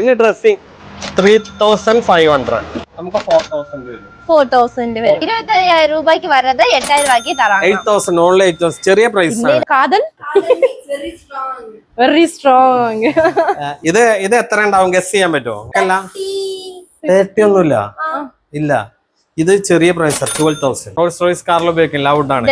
പിന്നെ ഡ്രസ്സിംഗ് 3500 നമുക്ക് 4000 വരും. 4000 വരും. 25,000 രൂപയ്ക്ക് വരത് 8,000 രൂപയ്ക്ക് തരാം. 8000 ഓൺലി 8000 ചെറിയ പ്രൈസ് ആണ്. കാതൽ വെരി സ്ട്രോങ്. ഇത് എത്ര ഉണ്ടാവും ഗസ് ചെയ്യാൻ പറ്റുമോ? അല്ല 30 ഒന്നുമില്ല, ഇല്ല. ഇത് ചെറിയ പ്രൈസ് 12,000. റോൾസ് റോയ്സ് കാറിൽ ഉപയോഗിക്കില്ല, ലൗഡ് ആണ്.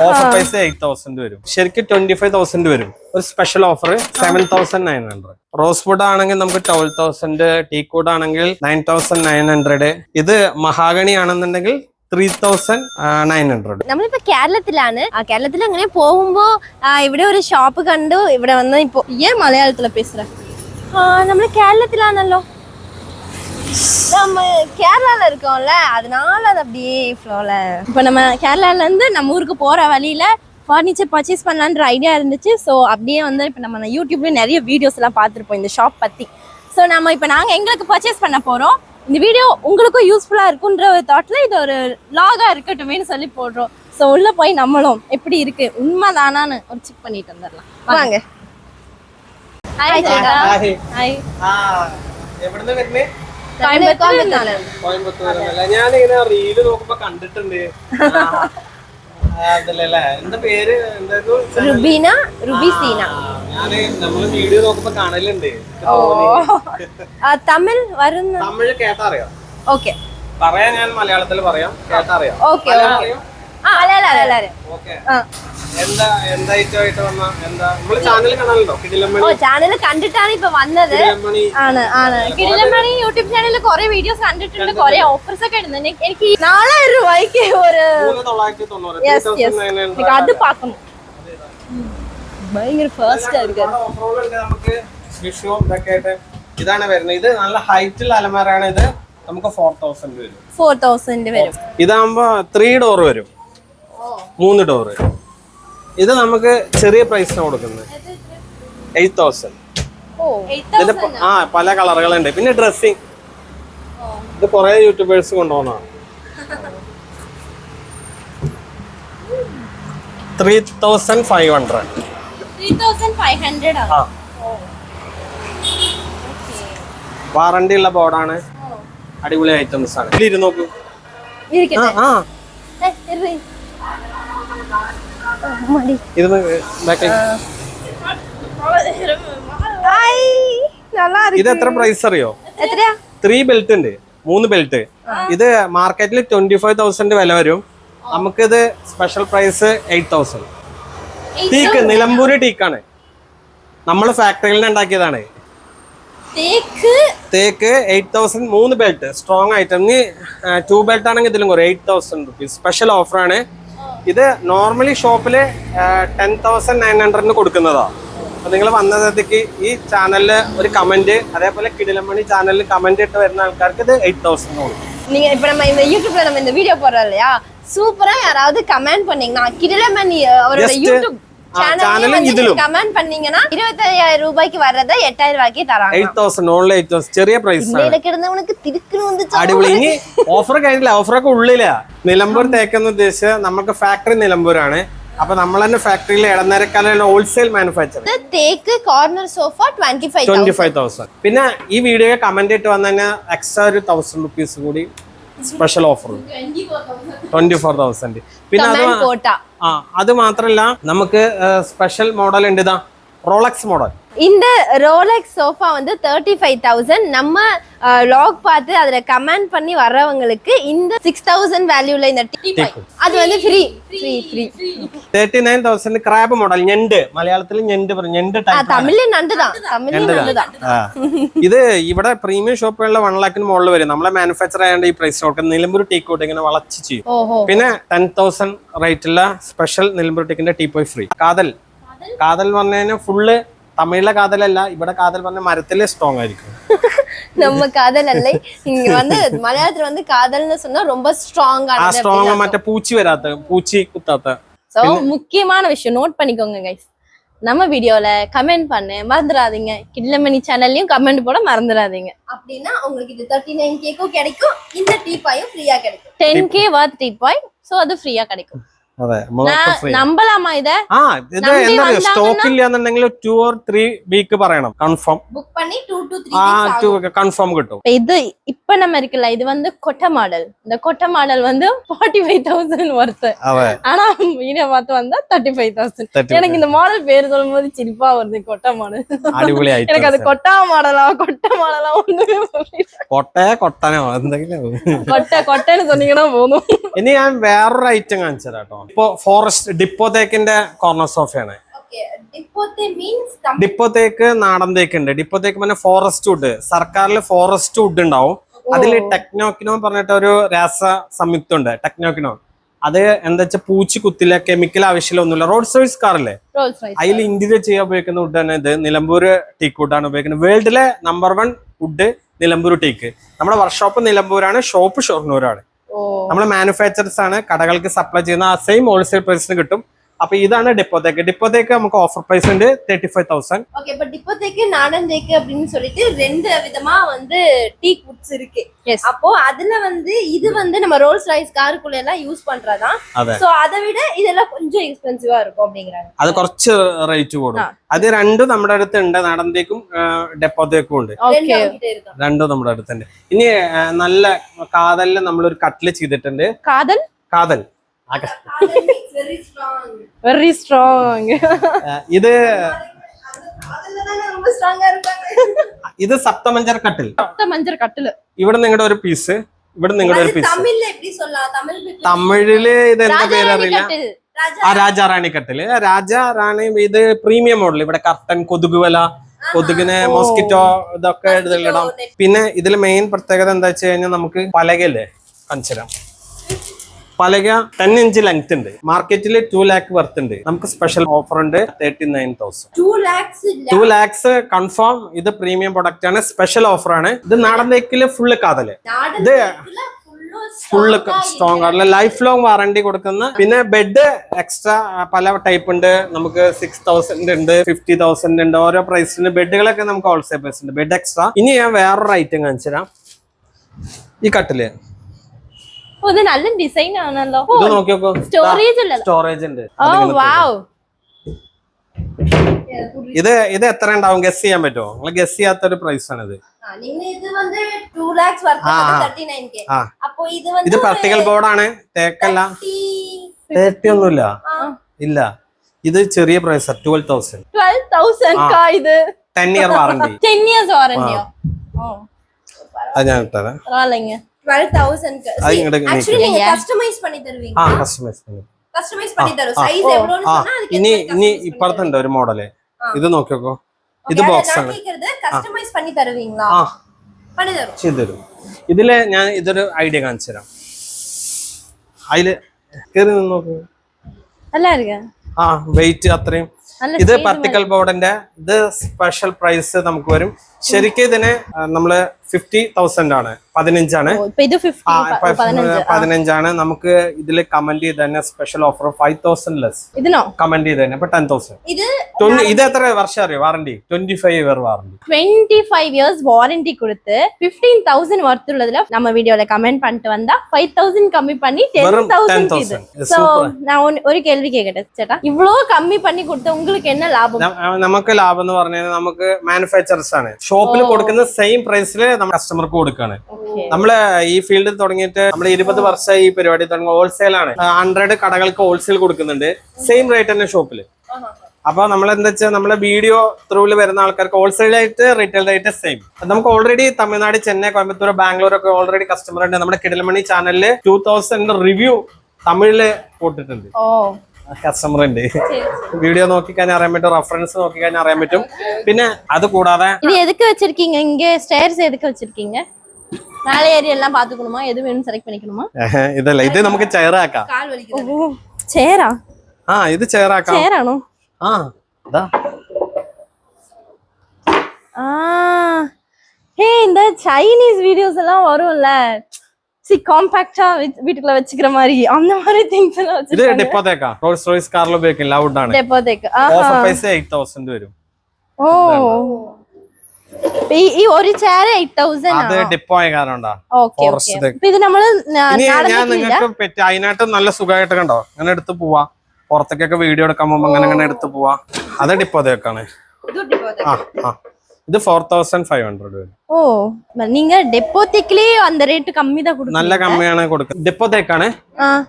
ഓഫർ പ്രൈസ് 8,000 വരും. ശരിക്കും 25,000 വരും. ഒരു സ്പെഷ്യൽ ഓഫർ 7,900. റോസ് വുഡ് ആണെങ്കിൽ നമുക്ക് 12,000. ടീക്കൂഡ് ആണെങ്കിൽ 9,900. ഇത് മഹാഗണി ആണെന്നുണ്ടെങ്കിൽ 3,900. നമ്മളിപ്പോ കേരളത്തിലാണ്. കേരളത്തിൽ അങ്ങനെ പോകുമ്പോ ഇവിടെ ഒരു ഷോപ്പ് കണ്ടു. ഇവിടെ വന്ന് ഇപ്പൊ മലയാളത്തില പേசுற നമ്മള് கேரளத்திலானല്ലോ, நம்ம கேரளால இருக்கோம்ல, அதனால அது அப்படியே ஃப்ளோல. இப்போ நம்ம கேரளால இருந்து நம்ம ஊருக்கு போற வழியில ஃபர்னிச்சர் பர்ச்சேஸ் பண்ணலான்ற ஐடியா இருந்துச்சு. ஸோ அப்படியே வந்து இப்போ நம்ம யூடியூப்ல நிறைய வீடியோஸ் எல்லாம் பார்த்துருப்போம் இந்த ஷாப் பத்தி. ஸோ நம்ம இப்போ நாங்கள் எங்களுக்கு பர்ச்சேஸ் பண்ண போறோம். இந்த வீடியோ உங்களுக்கும் யூஸ்ஃபுல்லா இருக்குன்ற ஒரு தாட்ல இது ஒரு லாகா இருக்கட்டுமேனு சொல்லி போடுறோம். ஸோ உள்ள போய் நம்மளும் எப்படி இருக்கு உண்மைதானான்னு ஒரு செக் பண்ணிட்டு வந்துடலாம் வாங்க. ஹாய் சேடா. ஹாய். എവിടുന്ന് വരുന്നേ? കോയമ്പത്തൂർ. ഞാനിങ്ങനെ റീല് നോക്കുമ്പോ കണ്ടിട്ടുണ്ട്. അതല്ലേ എന്താ പേര്? റുബീന, റുബിസീന. ഞാന് നമ്മള് വീഡിയോ നോക്കുമ്പോ കാണലുണ്ട്. തമിഴ് വരുന്ന തമിഴ് കേട്ടാ അറിയാം. ഓക്കെ പറയാൻ ഞാൻ മലയാളത്തിൽ പറയാം, കേട്ടാ അറിയാം. ഓക്കെ ചാനൽ കണ്ടിട്ടാണ് ഇപ്പൊ വന്നത്. ആണ് കിടിലമണി യൂട്യൂബ് ചാനലിൽ കുറെ വീഡിയോസ് കണ്ടിട്ടുണ്ട്, കുറെ ഓഫേഴ്സ് ഒക്കെ ഇടുന്നുണ്ട്. എനിക്ക് 4,000 രൂപയ്ക്ക് ഒരു അത് പാക്കണം. ഭയങ്കര ഫാസ്റ്റ് ആയിരിക്കും. ഇതാണ് വരുന്നത്. ഇത് നല്ല ഹൈറ്റിൽ അലമാരാണ്. ഇത് നമുക്ക് 4,000 വരും. 4,000 വരും. ഇതാകുമ്പോ 3 ഡോർ വരും, 3 ഡോറ്. ഇത് നമുക്ക് ചെറിയ പ്രൈസിന് കൊടുക്കുന്നത് 8,000. ഇതിന്റെ പല കളറുകളുണ്ട്. പിന്നെ ഡ്രസ്സിംഗ് ഇത് കുറെ യൂട്യൂബേഴ്സ് കൊണ്ടുപോകുന്നതാണ്. 3,500. 3,500. വാറണ്ടി ഉള്ള ബോർഡാണ്. അടിപൊളി ഐറ്റംസ് ആണ്. ഇരുന്ന് നോക്കൂ. ഇത് എത്ര പ്രൈസ് അറിയോ? 3 ബെൽറ്റ് ഉണ്ട്, 3 ബെൽറ്റ്. ഇത് മാർക്കറ്റിൽ 25,000 വില വരും. നമുക്കിത് സ്പെഷ്യൽ പ്രൈസ് 8,000. ടീക്ക് നിലമ്പൂര് ടീക്കാണ്, നമ്മള് ഫാക്ടറിയിൽ നിന്ന് ഉണ്ടാക്കിയതാണ്. തേക്ക് 8,000. 3 ബെൽറ്റ് സ്ട്രോങ് ഐറ്റം. 2 ബെൽറ്റ് ആണെങ്കിൽ ഇതിലും കുറേ 8,000 റുപ്പീസ് സ്പെഷ്യൽ ഓഫറാണ്. ഇത് നോർമലി ഷോപ്പില് 10,900 കൊടുക്കുന്നതാ. അപ്പൊ നിങ്ങൾ വന്നതിലേക്ക് ഈ ചാനലില് ഒരു കമന്റ്, അതേപോലെ കിടിലമണി ചാനലിൽ കമന്റ് ഇട്ട് വരുന്ന ആൾക്കാർക്ക് ഇത് 8,000 കൊടുക്കും. நீங்க இப்ப நம்ம இந்த யூடியூப்ல நம்ம இந்த வீடியோ போடுறோம் இல்லையா, சூப்பரா யாராவது கமெண்ட் பண்ணீங்கன்னா கிடிலமணி அவரோட யூடியூப் சேனல்ல ഇതിലും കമന്റ് பண்ணீங்கன்னா 25,000 രൂപയ്ക്ക് വരത് 8,000 രൂപയ്ക്ക് തരാം. 8,000 ഓൺലി 8,000 ചെറിയ പ്രൈസ് ആണ്. ഇതിലേക്ക് ഇടുന്നവർക്ക് തിരിക്കുന്നു വന്ന് അടിപൊളി. ഇനി ഓഫർ കഴിഞ്ഞില്ല, ഓഫറൊക്കെ ഉള്ളിലാ. നിലമ്പൂർ തേക്കെന്ന് ഉദ്ദേശിച്ച് നമുക്ക് ഫാക്ടറി നിലമ്പൂരാണ്. അപ്പൊ നമ്മൾ തന്നെ ഫാക്ടറിയിൽ ഇടനേരക്കാലുള്ള ഹോൾസെയിൽ മാനുഫാക്ചർ. തേക്ക് കോർണർ സോഫ 25,000. പിന്നെ ഈ വീഡിയോ കമന്റ് ഇട്ട് വന്നു കഴിഞ്ഞാൽ എക്സ്ട്രാ ഒരു 1,000 റുപ്പീസ് കൂടി സ്പെഷ്യൽ ഓഫർ 24,000. പിന്നെ അത് മാത്രല്ല നമുക്ക് സ്പെഷ്യൽ മോഡൽ ഉണ്ട്. ഇതാ റോളക്സ് മോഡൽ. இந்த ரோலெக்ஸ் சோஃபா வந்து 35,000. நம்ம லாக் பார்த்து அதுல கமெண்ட் பண்ணி வர்றவங்களுக்கு இந்த 6,000 வேல்யூல இந்த டீபாய் அது வந்து ஃப்ரீ. 39,000 crab model. ഞണ്ട്, മലയാളത്തിൽ ഞണ്ട് പറയും. ഞണ്ട് ടൈപ്പ്. തമിഴിൽ നണ്ടതാണ്. ഇത് ഇവിടെ പ്രീമിയം ഷോപ്പുകളിൽ 1 lakhന് മുകളിൽ വരും. നമ്മളെ മാനുഫാക്ചർ ആയതുകൊണ്ട് ഈ പ്രൈസ് കൊടുക്കും. നിലമ്പൂർ ടീക്കോട്ട് ഇങ്ങനെ വളച്ച് ചെയ്യും. പിന്നെ 10,000 റേറ്റുള്ള സ്പെഷ്യൽ നിലമ്പൂർ ടീക്കിന്റെ ടീപ്പോയ് ഫ്രീ. കാതൽ എന്ന് പറഞ്ഞു കഴിഞ്ഞാൽ ഫുള്ള് തമിഴിലെ കാതലല്ല, ഇവിടെ കാതൽ പറഞ്ഞ മരത്തിലെ സ്ട്രോങ് ആയിരിക്കും. நம்ம காதல் அல்ல, இங்க வந்து மலையாளத்துல வந்து காதல்னு சொன்னா ரொம்ப ஸ்ட்ராங்கா ആണ്. സ്ട്രോങ് മറ്റേ പൂച്ചി വരാത്ത, പൂച്ചി കുത്താത്ത. சோ முக்கியமான விஷயம் நோட் பண்ணிக்கோங்க गाइस. நம்ம வீடியோல கமெண்ட் பண்ண மறந்துடாதீங்க. கிடிலமணி சேனல்லையும் கமெண்ட் போட மறந்துடாதீங்க. அப்படினா உங்களுக்கு இது 39K க்கு கிடைக்கும். இந்த டீபாயும் ஃப்ரீயா கிடைக்கும். 10K worth teapoy. சோ அது ஃப்ரீயா கிடைக்கும். അതെ നമ്പലാമാ ഇത് ഇത് എന്താ സ്റ്റോക്ക് ഇല്ലാന്നുണ്ടെങ്കിൽ 2 or 3 വീക്ക് പറയണം കൺഫേം புக் பண்ணி 2 to 3 weeks கன்ஃபார்ம் கிட்டும் இது இப்ப நம்ம இருக்குல்ல இது வந்து கொட்டை மாடல் இந்த கொட்டை மாடல் வந்து 45000 worth ஆனா வீடியோ பார்த்து வந்தா 35000 எனக்கு இந்த மாடல் பேர் சொல்லும்போது சிரிப்பா வருது கொட்டை மாடல் அடிபொளி ஆயிடுச்சு எனக்கு அது கொட்டை மாடலா ஒண்ணுமே புரியல കൊട്ടനോ എന്തെങ്കിലും കൊട്ടേന്ന് சொன்னீங்கன்னா போதும் ഇനി ഞാൻ വേറൊരു ഐറ്റം കാണിച്ചു തരാം കേട്ടോ ഇപ്പൊ ഫോറസ്റ്റ് ഡിപ്പോതേക്കിന്റെ കോർണർ സോഫയാണ് ഡിപ്പോതേക്ക് നാടൻ തേക്ക് ഉണ്ട് ഡിപ്പോതേക്ക് പിന്നെ ഫോറസ്റ്റ് വുഡ് സർക്കാരിൽ ഫോറസ്റ്റ് വുഡ് ഉണ്ടാവും അതിൽ ടെക്നോക്കിനോ പറഞ്ഞിട്ട് ഒരു രാസ സംയുക്തം ഉണ്ട് ടെക്നോക്കിനോ അത് എന്താ വെച്ചാൽ പൂച്ചി കുത്തില്ല കെമിക്കൽ ആവശ്യമില്ല റോഡ് സർവീസ് കാറല്ലേ അതിൽ ഇന്ത്യയിൽ ചെയ്യാൻ ഉപയോഗിക്കുന്ന വുഡ് തന്നെ ഇത് നിലമ്പൂർ ടീക്ക് വുഡാണ് ഉപയോഗിക്കുന്നത് വേൾഡിലെ നമ്പർ 1 വുഡ് നിലമ്പൂർ ടീക്ക് നമ്മുടെ വർക്ക്ഷോപ്പ് നിലമ്പൂരാണ് ഷോപ്പ് ഷൊർണൂരാണ് നമ്മൾ മാനുഫാക്ചറേഴ്സ് ആണ് കടകൾക്ക് സപ്ലൈ ചെയ്യുന്ന ആ സെയിം ഹോൾസെയിൽ പ്രൈസിന് കിട്ടും അപ്പൊ ഇതാണ് ഡിപ്പോതേക്ക് നമുക്ക് ഓഫർ പ്രൈസ് ഉണ്ട് 35000 ஓகே இப்ப டிப்போதேக்கு நாடன் தேக்கு அப்படினு சொல்லிட்டு ரெண்டு விதமா வந்து டீக் வுட்ஸ் இருக்கு அப்போ அதுல வந்து இது வந்து நம்ம ரோல்ஸ் ராய்ஸ் காருக்குள்ள எல்லாம் யூஸ் பண்றதா சோ அத விட இதெல்லாம் கொஞ்சம் எக்ஸ்பென்சிவா இருக்கும் அப்படிங்கறாங்க അത് കുറച്ച് റേറ്റ് കൂടും അത് രണ്ടും നമ്മുടെ അടുത്ത് ഉണ്ട് നാടൻ തേക്കും ഡിപ്പോതേക്കും ഉണ്ട് രണ്ടും നമ്മുടെ അടുത്തുണ്ട് ഇനി നല്ല കാതലിൽ നമ്മളൊരു കട്ടില് ചെയ്തിട്ടുണ്ട് കാതൽ വെരി സ്ട്രോങ് ഇത് സപ്തമഞ്ചർ കട്ടില് ഇവിടെ നിങ്ങളുടെ ഒരു പീസ് ഇവിടെ നിങ്ങളുടെ ഒരു പീസ് തമിഴില് ഇത് എന്താ പേരറിയില്ല രാജാറാണി കട്ടില് രാജാറാണി ഇത് പ്രീമിയം മോഡൽ ഇവിടെ കർട്ടൻ കൊതുകുവല കൊതുകിന് മോസ്കിറ്റോ ഇതൊക്കെ ഇതിലിടാം പിന്നെ ഇതിൽ മെയിൻ പ്രത്യേകത എന്താ വെച്ച് കഴിഞ്ഞാൽ നമുക്ക് പലകല്ലേ കാണിച്ചുതരാം പലക 10 inch ലെങ്ത് ഉണ്ട് മാർക്കറ്റിൽ 2 lakh വർത്ത് ഉണ്ട് നമുക്ക് സ്പെഷ്യൽ ഓഫർ ഉണ്ട് 39000 2 lakhs കൺഫേം ഇത് പ്രീമിയം പ്രൊഡക്റ്റ് ആണ് സ്പെഷ്യൽ ഓഫർ ആണ് ഇത് നാടൻ തേക്കില് ഫുള്ള് കാതല് ഇത് ഫുള്ള് സ്ട്രോങ് ആണ് ലൈഫ് ലോങ് വാറണ്ടി കൊടുക്കുന്ന പിന്നെ ബെഡ് എക്സ്ട്രാ പല ടൈപ്പ് ഉണ്ട് നമുക്ക് 6000 ഉണ്ട് 50000 ഉണ്ട് ഓരോ പ്രൈസിന് ബെഡുകളൊക്കെ നമുക്ക് ഹോൾസെയിൽ പ്രൈസ് ഉണ്ട് ബെഡ് എക്സ്ട്രാ ഇനി ഞാൻ വേറൊരു ഐറ്റം കാണിച്ചു തരാം ഈ കട്ടില് ഇത് നല്ല ഡിസൈൻ ആണല്ലോ ഇത് നോക്കിയോക്കോ സ്റ്റോറേജ് ഉണ്ട് ഇത് എത്ര ഉണ്ടാവും ഗസ് ചെയ്യാൻ പറ്റുമോ നിങ്ങൾ ഗസ് ചെയ്യാത്തൊരു പ്രൈസ് ആണ് ഇത് പാർട്ടിക്കൽ ബോർഡാണ് തേക്കല്ല 30 ഒന്നുമില്ല ഇല്ല ഇത് ചെറിയ പ്രൈസ് 12000 10 year വാറണ്ടി അത് ഞാൻ ഇട്ടേ 12,000 actually நீங்க கஸ்டமைஸ் பண்ணி தருவீங்க கஸ்டமைஸ் பண்ணி தரும் சைஸ் எவ்வளவுன்னு சொன்னா அதுக்கு ഇനി ഇപ്പുറത്തുണ്ട് ഒരു മോഡല് ഇത് നോക്കിയോക്കോ ഇത് ബോക്സ് ആണ് കസ്റ്റമൈസ് பண்ணி തരുവീங்களா பண்ணி തരും ചെയ്തു ഇതില് ഞാൻ ഇതൊരു ഐഡിയ കാണിച്ചു തരാം അതില് കേറി നിന്ന് നോക്കൂ நல்லா இருக்கு വെയിറ്റ് അത്രയും ഇത് പാർട്ടിക്കൽ ബോർഡിന്റെ ഇത് സ്പെഷ്യൽ പ്രൈസ് നമുക്ക് വരും ശരിക്കും ഇതിന് നമ്മള് 50,000 ആണ് 15 ആണ് 15 നമുക്ക് ഇതില് കമന്റ് ചെയ്ത് തന്നെ സ്പെഷ്യൽ ഓഫർ 5,000 ലെസ് കമന്റ് ചെയ്ത് തന്നെ 10,000 ഇത് എത്ര വർഷം അറിയോ warranty 25 year warranty 25 years warranty கொடுத்து 15,000 worth உள்ளதுல நம்ம வீடியோல கமெண்ட் பண்ணிட்டு வந்தா 5,000 கம்மி பண்ணி 10,000 இது சோ நான் ஒரு கேள்வி கேக்கட்டே சேட்டா இவ்ளோ கம்மி பண்ணி கொடுத்த உங்களுக்கு என்ன லாபம் നമുക്ക് ലാഭം എന്ന് പറഞ്ഞാൽ നമുക്ക് മാനുഫാക്ചറേഴ്സ് ആണ് ഷോപ്പിൽ കൊടുക്കുന്ന സെയിം പ്രൈസിൽ നമ്മൾ കസ്റ്റമർക്ക് കൊടുക്കാണ് നമ്മള് ഈ ഫീൽഡിൽ തുടങ്ങിയിട്ട് നമ്മൾ 20 വർഷമായി ഈ പരിപാടി തുടങ്ങി ഹോൾസെയിൽ ആണ് 100 കടകൾക്ക് ഹോൾസെയിൽ കൊടുക്കുന്നുണ്ട് സെയിം റേറ്റ് തന്നെ ഷോപ്പില് അപ്പൊ നമ്മൾ എന്താ വെച്ചാൽ നമ്മളെ വീഡിയോ ത്രൂവിൽ വരുന്ന ആൾക്കാർക്ക് ഹോൾസെയിൽ ആയിട്ട് റീറ്റെയിൽ റേറ്റ് സെയിം നമുക്ക് ഓൾറെഡി തമിഴ്നാട് ചെന്നൈ കോയമ്പത്തൂർ ബാംഗ്ലൂർ ഒക്കെ ഓൾറെഡി കസ്റ്റമർ ഉണ്ട് നമ്മുടെ കിടൽമണി ചാനലില് 2000 റിവ്യൂ തമിഴില് പോട്ടിട്ടുണ്ട് കസ്റ്റമർ ഉണ്ട് വീഡിയോ നോക്കിക്കഴിഞ്ഞാൽ അറിയാൻ പറ്റും റെഫറൻസ് നോക്കിക്കഴിഞ്ഞാൽ അറിയാൻ പറ്റും പിന്നെ അത് കൂടാതെ இது எதுக்கு வச்சிருக்கீங்க இங்க ஸ்டேர்ஸ் எதுக்கு வச்சிருக்கீங்க மேலே ஏறி எல்லாம் பாத்துக்கணுமா எது வேணும் செலக்ட் பண்ணிக்கணுமா ഇതല്ല ഇത് നമുക്ക് ചെയർ ആക്കാം கால் வலிக்குது சேரா ഇത് ചെയർ ആക്കാം சேராണോ ഇതാ ஹே இந்த சைனீஸ் வீடியோஸ் எல்லாம் வரும்ல காம்பாக்டா வீட்டுக்குள்ள வச்சுக்கிற மாதிரி அந்த மாதிரி திங்ஸ் எல்லாம் ഇത് ഡിപ്പോതേക്കാ റോൾസ് റോയ്സ് കാറിൽ ഉപയോഗിക്കില്ല വുഡാണ് ഡിപ്പോതേക്ക് ഓഫർ പ്രൈസ് 8,000 വരും ഈ ഒരു ചെയർ 8000 അത് ഡിപ്പോ ആയ കാരണണ്ടാ. ഇത് നമ്മള് ഞാൻ നിങ്ങൾക്ക് അതിനായിട്ട് നല്ല സുഖമായിട്ട് കണ്ടോ അങ്ങനെ എടുത്ത് പോവാ. പുറത്തേക്കൊക്കെ വീഡിയോ എടുക്കാൻ പോകുമ്പോ അങ്ങനെ എടുത്ത് പോവാ. അത് ഡിപ്പോ തേക്കാണ്. ഇത് 4500 വരും. ഓ நீங்க டெப்போத்திக்லயே அந்த ரேட் கம்மி தான் கொடுக்குறீங்க. നല്ല കമ്മിയാണ് കൊടുക്കുന്നത്. ഡിപ്പോ തേക്കാണ്.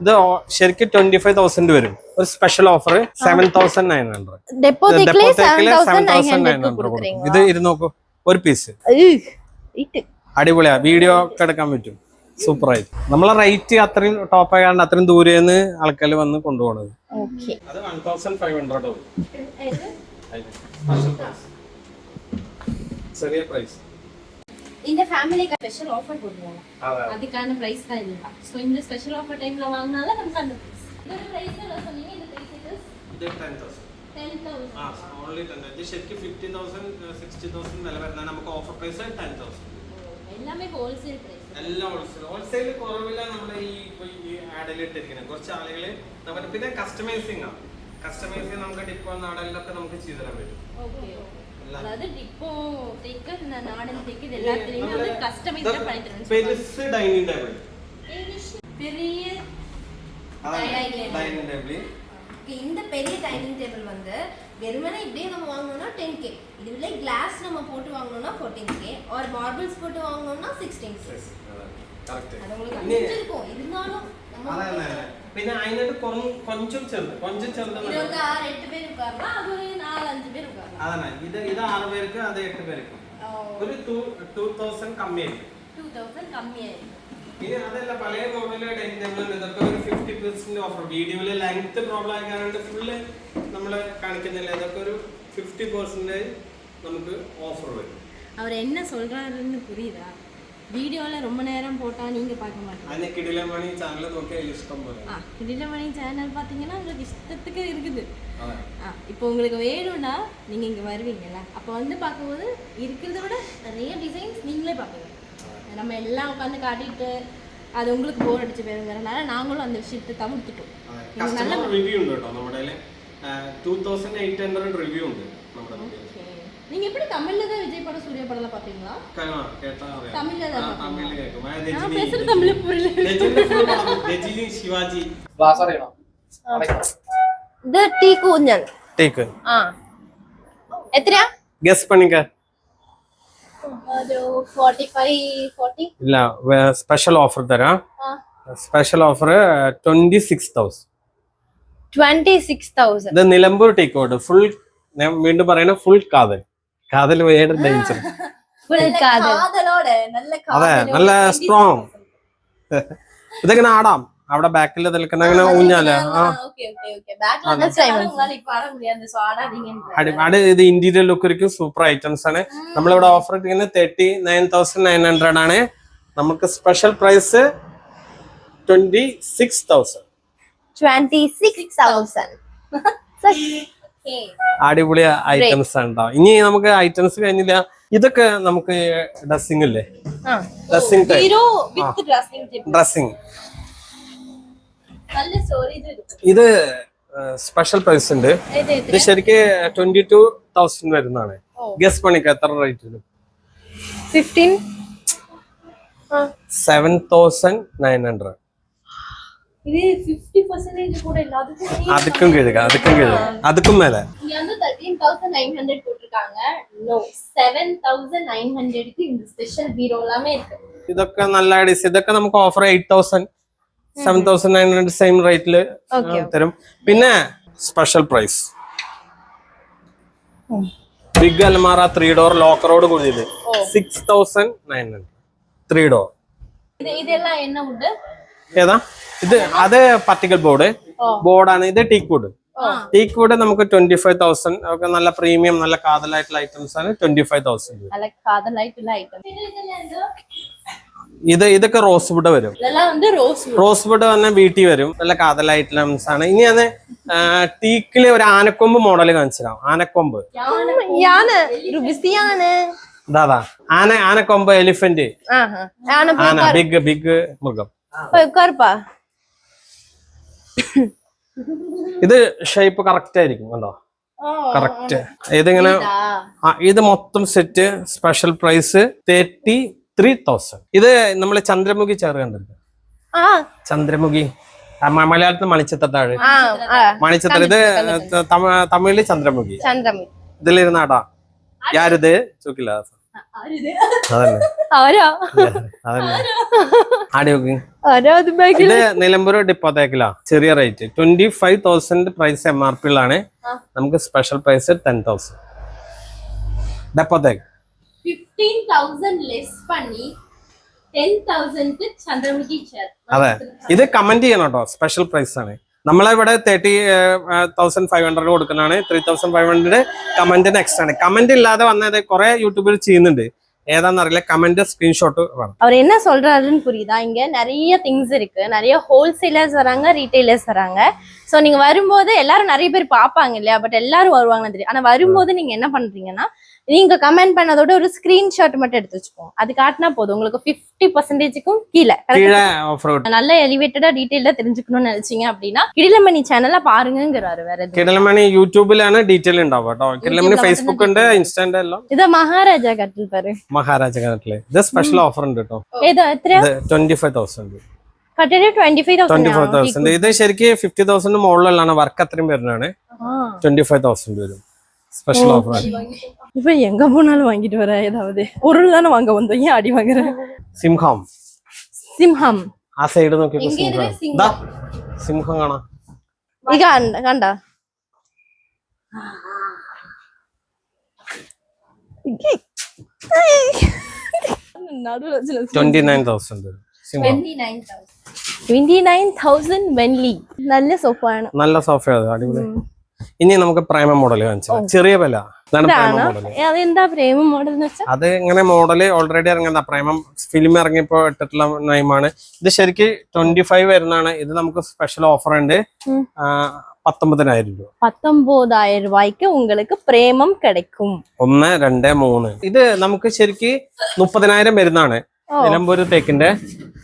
ഇത് ശരിക്കും 25000 വരും. ഒരു സ്പെഷ്യൽ ഓഫർ 7900. ഡെപ്പോത്തിക്ലേ 7900 കൊടുക്കുறீங்க. ഇത് ഇരുന്ന് നോക്കൂ ഒരു പീസ്. അടിപൊളിയാ. വീഡിയോ ഒക്കെ എടുക്കാൻ പറ്റും. സൂപ്പർ ആയി. നമ്മളെ റേറ്റ് അത്രയും ടോപ്പ് ആയതുകൊണ്ട് അത്രയും ദൂരെന്ന് ആൾക്കാർ വന്ന് കൊണ്ടുപോകുന്നത്. അത് 1500 വരും. ചെറിയ പ്രൈസ്. இந்த ஃபேமிலிக்கு ஸ்பெஷல் ஆஃபர் போடுவாங்க. அதுக்கான பிரைஸ் தான் இல்ல. சோ இந்த ஸ்பெஷல் ஆஃபர் டைம்ல வாங்குனால நமக்கு அந்த பிரைஸ். இந்த பிரைஸ் எல்லாம் சொன்னீங்க. இந்த பிரைஸ் இது 10000. only 10,000. ഇത് ശരിക്കും 50000 60000 വില വരുന്ന നമുക്ക് ഓഫർ പ്രൈസ് 10000. എല്ലാമേ ഹോൾസെയിൽ പ്രൈസ്. എല്ലാം ഹോൾസെയിൽ കുറവില്ല. നമ്മുടെ ഈ ആഡിൽ ഇട്ടിരിക്കുന്നത് കുറച്ച് ആളുകൾ നമ്മുടെ പിന്നെ കസ്റ്റമൈസിംഗ് ആണ്. കസ്റ്റമൈസിംഗ് നമുക്ക് ഡിപ്പോ നാടലിലൊക്കെ നമുക്ക് ചെയ്തു തരാൻ പറ്റും. அதாவது இப்போ டேக்கர் நாடன் டேக்கர் எல்லாத்துலயுமே அது கஸ்டமைஸ்டா பண்ணி தரணும். பெருசு டைனிங் டேபிள். பெரிய டைனிங் டேபிள். இந்த பெரிய டைனிங் டேபிள் வந்து வெறுமனே இப்படியே நம்ம வாங்கணும்னா 10k. இதுல கிளாஸ் நம்ம போட்டு வாங்கணும்னா 14k or marbles போட்டு வாங்கணும்னா 16k. கரெக்ட். அது உங்களுக்கு புரிஞ்சிருக்கும். இருந்தாலும் അതാണ് പിന്നെ അതിനോട് കൊഞ്ചം ചെറുത് ഇത് 8 പേര് ഉட்காரலாம். അത് ഒരു 4-5 പേര് ഉட்காரலாம். അതാണ് ഇത് 6 പേർക്ക് അത് 8 പേർക്ക് ഒരു 2000 കമ്മിയായിരിക്കും. 2000 കമ്മിയായിരിക്കും. ഇനി അതല്ല പഴയ മോഡല് ഡൈനിങ് ടേബിൾ ഇതൊക്കെ ഒരു 50% ഓഫർ. വീഡിയോയില് ലെങ്ത് പ്രോബ്ലം ആയതുകൊണ്ട് ഫുള്ള് നമ്മൾ കാണിക്കുന്നില്ല. ഇതൊക്കെ ഒരു 50% നമുക്ക് ഓഫർ വരും. அவர் என்ன சொல்றாருன்னு புரியுதா? வீடியோல ரொம்ப நேரம் போட்டா நீங்க பார்க்க மாட்டீங்க. அன்னை கிடிலமணி சேனல் നോക്കിയാ ഇഷ്ടം പോലെ. கிடிலமணி சேனல் பாத்தீங்கன்னா உங்களுக்கு இஷ்டத்துக்கு இருக்குது. இப்போ உங்களுக்கு வேணும்னா நீங்க இங்க வருவீங்கல. அப்ப வந்து பாக்கும்போது இருக்கிறத விட நிறைய டிசைன்ஸ் நீங்களே பாப்பீங்க. நம்ம எல்லாம் உட்கார்ந்து காட்டிட்டு அது உங்களுக்கு போர் அடிச்சு போயிருங்கறனால நாங்களும் அந்த விஷயத்தை தவிர்த்துட்டோம். நல்ல ரிவ்யூ ഉണ്ട് കേട്ടോ. നമ്മുടെ 2800 ரிவ்யூ ഉണ്ട് നമ്മുടെ. நீங்க எப்படி தமிழ்ல தான் விஜய் படம் சூர்யா படம்ல பாத்தீங்களா? கேட்டா தமிழ்ல தான். தமிழ்ல கேக்கும். நான் பேசுறது தமிழ்ல புரியல. രജനി ശിവാജി ക്ലാസ് അറിയണം. ഇത് ടീക്ക് ഊഞ്ഞൽ. ടീക്ക്. എത്രയാ? ഗസ് പണിക്ക. ഒരു 45 40. ഇല്ല സ്പെഷ്യൽ ഓഫർ തരാം. Special offer 26000. 26000. ഇത് നിലമ്പൂർ ടീക്ക് വുഡ് ഫുൾ. ഞാൻ വീണ്ടും പറയുന്നത് ഫുൾ കാതൽ വേറെ ഡേഞ്ചർ. അതെ നല്ല സ്ട്രോങ്. ഇതെങ്ങനെ ആടാം അവിടെ ബാക്കിൽ നിൽക്കുന്ന അങ്ങനെ ഊഞ്ഞാല്. ഇത് ഇന്റീരിയർ ലുക്ക് ഒരിക്കും സൂപ്പർ ഐറ്റംസ് ആണ്. നമ്മളിവിടെ ഓഫർ ഇട്ടിരിക്കുന്നത് 39,900 ആണ്. നമുക്ക് സ്പെഷ്യൽ പ്രൈസ് 26,000. അടിപൊളി ഐറ്റംസ് ആണ്. ഇനി നമുക്ക് ഐറ്റംസ് കഴിഞ്ഞില്ല. ഇതൊക്കെ നമുക്ക് ഡ്രസ്സിംഗ് ഇല്ലേ? ഡ്രസ്സിംഗ് ഡ്രസ്സിംഗ് ഇത് സ്പെഷ്യൽ പ്രൈസ് ഉണ്ട്. ഇത് ശരിക്ക് 22,000 വരുന്നതാണ്. ഗസ് പണിക്ക് എത്ര റേറ്റ് വരും? 7,900. இது 50% கூட இல்ல. அதுக்கும் கீழே அதுக்கும் மேல இங்க வந்து 13,900 போட்டுருக்காங்க. நோ 7,900 க்கு இந்த ஸ்பெஷல் பீரோ எல்லாமே இருக்கு. ഇതൊക്കെ നല്ല ഐഡിയസ്. ഇതൊക്കെ നമുക്ക് ഓഫർ 8,000 7,900 സെയിം റേറ്റിൽ തരും. പിന്നെ സ്പെഷ്യൽ പ്രൈസ് ബിഗ് അൽമാറ 3 ഡോർ ലോക്കറോട് കൂടിയത് 6,900 3 ഡോർ. இதெல்லாம் என்ன வுட்? ഏതാ ഇത്? അത് പാർട്ടിക്കൽ ബോർഡാണ്. ഇത് ടീക്ക് വുഡ്. ടീക്ക് വുഡ് നമുക്ക് 25,000 ഒക്കെ നല്ല പ്രീമിയം നല്ല കാതലായിട്ടുള്ള ഐറ്റംസ് ആണ്. 25,000. ഇതൊക്കെ റോസ് വുഡ് വരും. റോസ് വുഡ് തന്നെ വീട്ടിൽ വരും. നല്ല കാതൽ ഐറ്റംസ് ആണ്. ഇനി അത് ടീക്കില് ഒരു ആനക്കൊമ്പ് മോഡൽ കാണിച്ചുതരാം. ആനക്കൊമ്പ് ദാദാ ആനക്കൊമ്പ് എലിഫന്റ് ആന ബിഗ് മൃഗം. ഇത് ഷേപ്പ് കറക്റ്റ് ആയിരിക്കും കണ്ടോ. കറക്റ്റ്. ഇതിങ്ങനെ ഇത് മൊത്തം സെറ്റ് സ്പെഷ്യൽ പ്രൈസ് 33,000. ഇത് നമ്മള് ചന്ദ്രമുഖി ചേർ കണ്ടിട്ടുണ്ട്. ചന്ദ്രമുഖി മലയാളത്തിൽ മണിച്ചിത്രത്താഴ്, മണിച്ചിത്ര. ഇത് തമിഴില് ചന്ദ്രമുഖി. ഇതിലിരുന്നാടാ യാരിത് ചോക്കില്ല ഇത് നിലമ്പൂർ ഡിപ്പോത്തേക്കില്ല. ചെറിയ റേറ്റ് 25,000 പ്രൈസ് MRP ലാണ്. നമുക്ക് സ്പെഷ്യൽ പ്രൈസ് 10,000 ഡെപ്പോത്തേക്ക്. 15,000 ലെസ് പണി 10,000 ചന്ദ്രമുഖി ചേർ. അതെ, ഇത് കമന്റ് ചെയ്യണം കേട്ടോ. സ്പെഷ്യൽ പ്രൈസ് ആണ്. നമ്മളിവിടെ 30,500 കൊടുക്കുന്നതാണ്. 3,500 കമന്റിന് എക്സ്ട്രാ ആണ്. കമന്റ് ഇല്ലാതെ വന്നത് കുറെ യൂട്യൂബിൽ ചെയ്യുന്നുണ്ട്. ஏதான்னு கமெண்ட் ஸ்கிரீன்ஷாட் வேணும். அவர் என்ன சொல்றாருன்னு புரியுதா? இங்க நிறைய திங்ஸ் இருக்கு, நிறைய ஹோல்சேலர்ஸ் வராங்க, ரீட்டைலர்ஸ் வராங்க. ஸோ நீங்க வரும்போது எல்லாரும் நிறைய பேர் பார்ப்பாங்க இல்லையா, பட் எல்லாரும் வருவாங்கன்னு தெரியும். ஆனா வரும்போது நீங்க என்ன பண்றீங்கன்னா, நீங்க கமெண்ட் பண்ணதோட ஒரு ஸ்கிரீன்ஷாட் மட்டும் எடுத்து வச்சுக்கோங்க. அது காட்டினா போதும், உங்களுக்கு 50%க்கும் கீழே நல்ல எலிவேட்டடா டீடைலா தெரிஞ்சுக்கணும்னு நினைச்சீங்க அப்படின்னா கிடிலமணி சேனல்ல பாருங்கிறாரு. வேற കിടിലമണി യൂട്യൂബിലാണ് ഡീറ്റെയിൽ ഉണ്ടാവും കേട്ടോ. കിടിലമണി ഫേസ്ബുക്ക് ഉണ്ട്, ഇൻസ്റ്റന്റ് എല്ലാം. ഇത് മഹാരാജ കട്ടിൽ പാரு, മഹാരാജ കട്ടില്. ഇത് സ്പെഷ്യൽ ഓഫർ ഉണ്ട് കേട്ടോ. ഏതാ എത്രയാ? 25,000 കട്ടില് 25,000. ഇത് ശരിക്കും 50,000 മുകളിലാണ്. വർക്ക് അത്രയും വരുന്നതാണ്. 25,000 വരും. Special offer. இப்போ எங்க போனாலும் வாங்கிட்டு வர ஏதாவது பொருள் தான வாங்க வந்தோம், ஏன் அடி வாங்குற? സിംഹം സിംഹം ആ സൈഡ് നോക്കിയപ്പോ സിംഹം. ദാ സിംഹം കാണാ. ഇക കണ്ട 29,000 29,000 വെള്ളി. നല്ല സോഫയാണ്, നല്ല സോഫയാണ്, അടിപൊളി. ഇനി നമുക്ക് പ്രേമ മോഡൽ കാണിച്ചാൽ ചെറിയ വില. അതെന്താ പ്രേമ മോഡൽ എന്ന് വെച്ചാൽ? അത് ഇങ്ങനെ മോഡല് ഓൾറെഡി ഇറങ്ങുന്ന പ്രേമം ഫിലിം ഇറങ്ങിയപ്പോ ഇട്ടിട്ടുള്ള നയമാണ്. ഇത് ശരിക്ക് 25 വരുന്നതാണ്. ഇത് നമുക്ക് സ്പെഷ്യൽ ഓഫർ ഉണ്ട്. 19,000 രൂപ. 19,000 രൂപയ്ക്ക് உங்களுக்கு പ്രേമം கிடைக்கும். 1 2 3. ഇത് നമുക്ക് ശരിക്ക് 30,000 വരുന്നതാണ്. നിലമ്പൂര് തേക്കിന്റെ.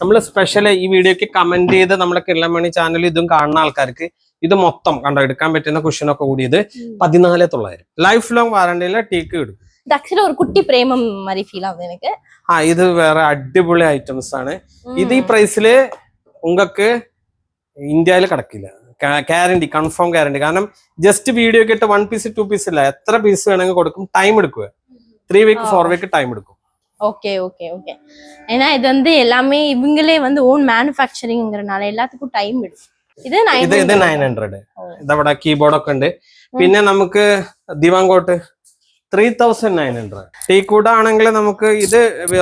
നമ്മള് സ്പെഷ്യൽ ഈ വീഡിയോക്ക് കമന്റ് ചെയ്ത് നമ്മളെ കിടിലമണി ചാനൽ ഇതും കാണുന്ന ആൾക്കാർക്ക് ഇത് മൊത്തം കണ്ടോ എടുക്കാൻ പറ്റുന്ന കുഷനൊക്കെ കൂടിയത് 14,900. ലൈഫ് ലോങ് വാറണ്ടിയിലെ ടീക്ക് കിട്ടും. ഇത് ആക്ച്വലി ഒരു കുട്ടി പ്രേമം മാതിരി ഫീൽ ആവുന്നത് എനിക്ക്. ഇത് വേറെ അടിപൊളി ഐറ്റംസ് ആണ്. ഇത് ഈ പ്രൈസില് നിങ്ങൾക്ക് ഇന്ത്യയിൽ കിടക്കില്ല. Guarantee, confirm guarantee. കാരണം ജസ്റ്റ് വീഡിയോ ഒക്കെ ഇട്ട് 1 പീസ് 2 പീസ് ഇല്ല, എത്ര പീസ് വേണമെങ്കിൽ കൊടുക്കും. ടൈം എടുക്കുക, 3 വീക്ക് 4 വീക്ക് ടൈം എടുക്കും. Okay okay okay. ஏன்னா இது வந்து எல்லாமே இவங்களே வந்து ஓன் மேனுஃபேக்சரிங்கிறனால எல்லாத்துக்கும் டைம் எடுக்கும். ഇത് 900. ഇതവിടെ കീബോർഡ് ഒക്കെ ഉണ്ട്. പിന്നെ നമുക്ക് ദിവാങ്കോട്ട് 3,900. ടീക്കൂഡ് ആണെങ്കിൽ നമുക്ക് ഇത്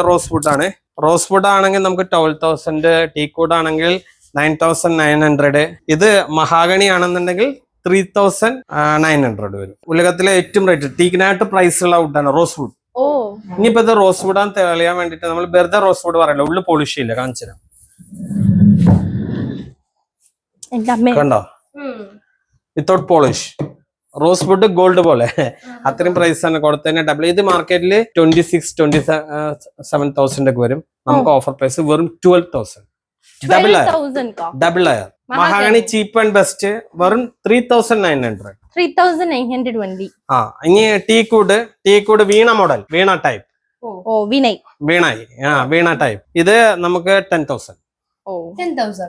റോസ് വുഡ് ആണ്. റോസ് വുഡ് ആണെങ്കിൽ നമുക്ക് 12,000. ടീക്കൂഡ് ആണെങ്കിൽ 9,900. ഇത് മഹാഗണി ആണെന്നുണ്ടെങ്കിൽ 3,900 വരും. ഉലകത്തിലെ ഏറ്റവും റേറ്റ് ടീക്കിനായിട്ട് പ്രൈസ് ഉള്ള വുഡാണ് റോസ് വുഡ്. ഇനിയിപ്പോ ഇത് റോസ് വുഡ് ആണെന്ന് തെളിയാൻ വേണ്ടിട്ട് നമ്മൾ വെറുതെ റോസ് വുഡ് പറയല്ലോ, ഉള്ളു പോളിഷ് ചെയ്യില്ല. കാണിച്ചു കണ്ടോ, without polish. Rose would gold പോലെ അത്രയും പ്രൈസ് ആണ് കൊടുത്തതിന് ഡബിൾ. ഇത് മാർക്കറ്റില് 26,000-27,000 ഒക്കെ വരും. നമുക്ക് ഓഫർ പ്രൈസ് വെറും 12,000. Double layer mahogany cheap and best വെറും 3,900. 3,920. ഇനി ടീക്കൂഡ് വീണ മോഡൽ, വീണ ടൈപ്പ്. വീണ ടൈപ്പ്. ഇത് നമുക്ക് 10,000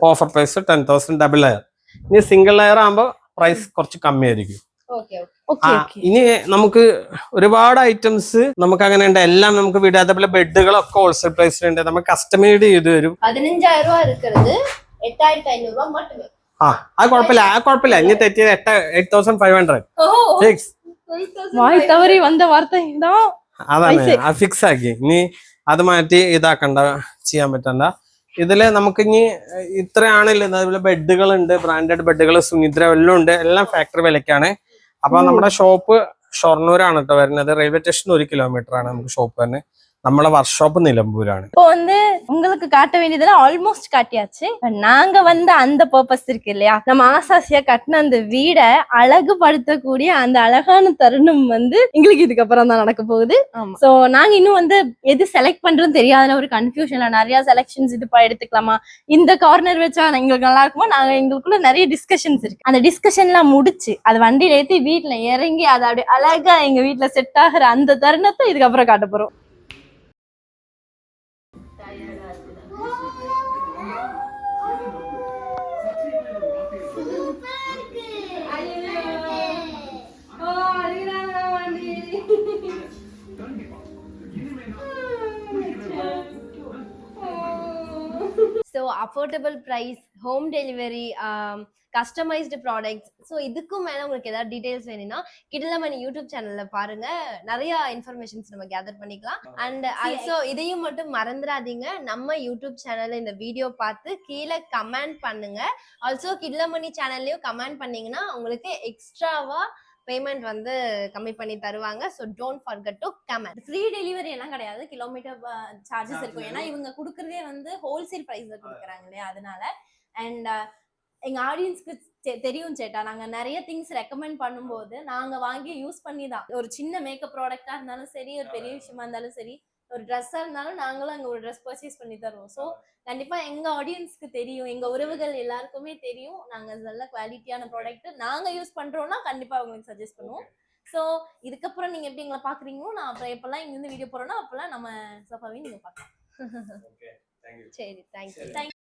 ഓഫർ പ്രൈസ്. 10,000 double layer. ഇനി സിംഗിൾ ലെയർ ആകുമ്പോ പ്രൈസ് കുറച്ച് കമ്മിയായിരിക്കും. ഇനി നമുക്ക് ഒരുപാട് ഐറ്റംസ് നമുക്ക് അങ്ങനെ ഉണ്ട്. എല്ലാം നമുക്ക് വീട്. അതേപോലെ ബെഡുകളൊക്കെ ഹോൾസെയിൽ പ്രൈസിലുണ്ട്. നമുക്ക് കസ്റ്റമൈഡ് ചെയ്ത് വരും. 15,000 അത് കുഴപ്പമില്ല. ഇനി തെറ്റിയത് 8,500. അതാണ് ഫിക്സ് ആക്കി. ഇനി അത് മാറ്റി ഇതാക്കണ്ട, ചെയ്യാൻ പറ്റണ്ട. ഇതില് നമുക്ക് ഇനി ഇത്രയാണല്ലോ. അതേപോലെ ബെഡുകൾ ഉണ്ട്, ബ്രാൻഡഡ് ബെഡുകൾ, സുനിദ്ര എല്ലാം ഉണ്ട്. എല്ലാം ഫാക്ടറി വിലക്കാണ്. അപ്പൊ നമ്മുടെ ഷോപ്പ് ഷൊർണൂരാണ് കേട്ടോ വരുന്നത്. റെയിൽവേ സ്റ്റേഷൻ 1 കിലോമീറ്റർ ആണ് നമുക്ക് ഷോപ്പ് തന്നെ. നമ്മളെ വർക്ക്ഷോപ്പ് നിലമ്പൂരാണ്. இப்போ வந்து உங்களுக்கு காட்ட வேண்டியதெல்லாம் ஆல்மோஸ்ட் காட்டியாச்சு. நாங்க வந்து அந்த பர்பஸ் இருக்கு இல்லையா, நம்ம ஆசாசியா கட்டின அந்த வீடை அழகுபடுத்தக்கூடிய அந்த அழகான தருணம் வந்து எங்களுக்கு இதுக்கப்புறம் தான் நடக்க போகுது. சோ நாங்க இன்னும் வந்து எது செலக்ட் பண்றதுன்னு தெரியாத ஒரு கன்ஃபியூஷன்ல நிறைய செலக்ஷன்ஸ் இது எடுத்துக்கலாமா, இந்த கார்னர் வச்சா எங்களுக்கு நல்லா இருக்குமா, நாங்க எங்களுக்குள்ள நிறைய டிஸ்கஷன்ஸ் இருக்கு. அந்த டிஸ்கஷன்லாம் முடிச்சு அது வண்டியில ஏத்தி வீட்டுல இறங்கி அதை அப்படியே அழகா எங்க வீட்டுல செட் ஆகுற அந்த தருணத்தை இதுக்கப்புறம் காட்ட போறோம். So affordable price, home delivery, customised products. So இதுக்கும் மேலே உங்களுக்கு ஏதாவது டீடைல்ஸ் வேணும்னா கிடிலமணி யூடியூப் சேனல்ல பாருங்க, நிறைய இன்ஃபர்மேஷன்ஸ் நம்ம கேதர் பண்ணிக்கலாம். அண்ட் ஆல்சோ இதையும் மட்டும் மறந்துடாதீங்க, நம்ம யூடியூப் சேனல்ல இந்த வீடியோ பார்த்து கீழே கமெண்ட் பண்ணுங்க. ஆல்சோ கிடிலமணி சேனல்லையும் கமெண்ட் பண்ணீங்கன்னா உங்களுக்கு எக்ஸ்ட்ராவா பேமெண்ட் வந்து கம்மி பண்ணி தருவாங்க. So don't forget to comment. Free delivery எல்லாம் கிடையாது, கிலோமீட்டர் சார்ஜஸ் இருக்கும். ஏன்னா இவங்க கொடுக்குறதே வந்து ஹோல்சேல் ப்ரைஸ்ல கொடுக்குறாங்க இல்லையா, அதனால. அண்ட் எங்க ஆடியன்ஸ்க்கு தெரியும் சேட்டா, நாங்க நிறைய திங்ஸ் ரெக்கமெண்ட் பண்ணும்போது நாங்க வாங்கி யூஸ் பண்ணி தான், ஒரு சின்ன மேக்கப் ப்ராடக்டா இருந்தாலும் சரி, ஒரு பெரிய விஷயமா இருந்தாலும் சரி, ஒரு ட்ரெஸ்ஸா இருந்தாலும் நாங்களும் அங்க ஒரு ட்ரெஸ் பர்ச்சேஸ் பண்ணி தருவோம். ஸோ கண்டிப்பா எங்க ஆடியன்ஸ்க்கு தெரியும், எங்க உறவுகள் எல்லாருக்குமே தெரியும் நாங்க நல்ல குவாலிட்டியான ப்ராடக்ட் நாங்க யூஸ் பண்றோம்னா கண்டிப்பா உங்களுக்கு சஜஸ்ட் பண்ணுவோம். ஸோ இதுக்கப்புறம் நீங்க எப்படி எங்களை பாக்குறீங்களோ, நான் அப்புறம் எப்பெல்லாம் இங்க இருந்து வீடியோ போறோம்னா அப்பெல்லாம் நம்ம சோஃபாவையும் நீங்க பார்க்கலாம். சரி, தேங்க்யூ.